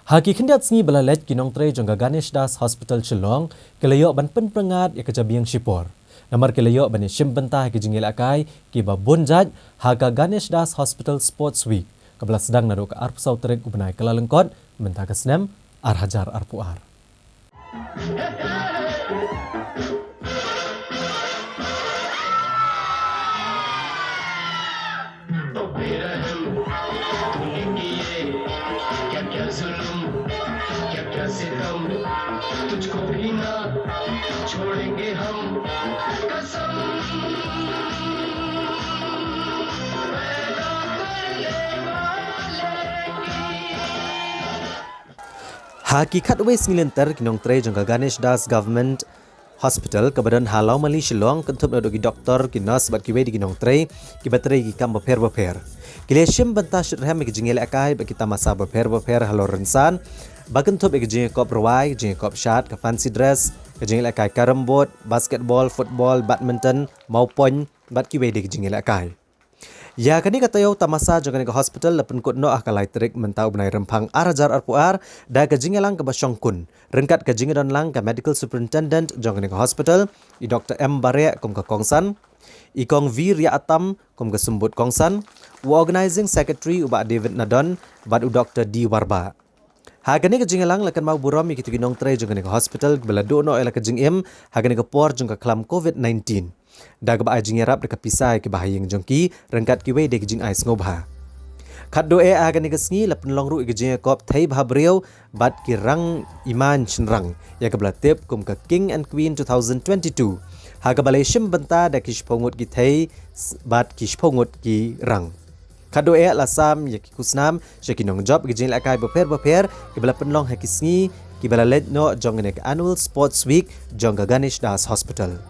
Haki kendat sengi belalet kinong tre jongga Ganesh Das Hospital Shillong kelayok ban penperengat ya kejabiang Shipor. Namar kelayok ban shim bentah ke jingil akai ki ba bonjat haga Ganesh Das Hospital Sports Week. Kabla sedang nado ke arp sau trek ubenai kala lengkot mentah ke senem ar hajar arpu ar. तुझको भी ना छोड़ेंगे हम कसम Haki katwe singilenter kinong tre jongga Ganesh Das Government Hospital kebadan halau mali Shillong kentup nado ki doktor ki nurse bat ki we di kinong tre ki batere ki kam beper kileshim banta shirham ki jingel akai ba kita masa beper halo rensan bagen top ki jingel kop rawai jingel kop shat ka fancy dress ki jingel akai carom board basketball football badminton maupun bat ki we di ki jingel akai ya kani katayo tamasa jangan ke hospital lepen kot no akalai trik mentau benai rempang arajar arpuar da ke jingelang ke basyongkun rengkat ke jingedon lang ke medical superintendent jangan ke hospital i Dr. M Bare kom ke kongsan i kong V Ria Atam kom ke sembut kongsan u organizing secretary uba David Nadon bad u Dr. D Warba hagani ke jingelang lekan mau burom i kitu ginong tre jangan ke hospital bela do no ela ke jingem hagani ke por jong ke klam COVID-19 Daga ba ajing yarap dekat pisai ke bahayang jongki rengkat ki we de jing ais ngobha khat do e aga ni kesngi lepen long ru ke jing kop thai bha breu bat ki rang iman chenrang ya ke blatep kum ke King and Queen 2022 haga balai shim benta da ki shpongut ki thai bat ki shpongut ki rang khat do e lasam ya ki kusnam shekinong job ke jing lakai beper ke belapen long ha kisngi ki balalet no jong ne annual sports week jong Ganesh Das Hospital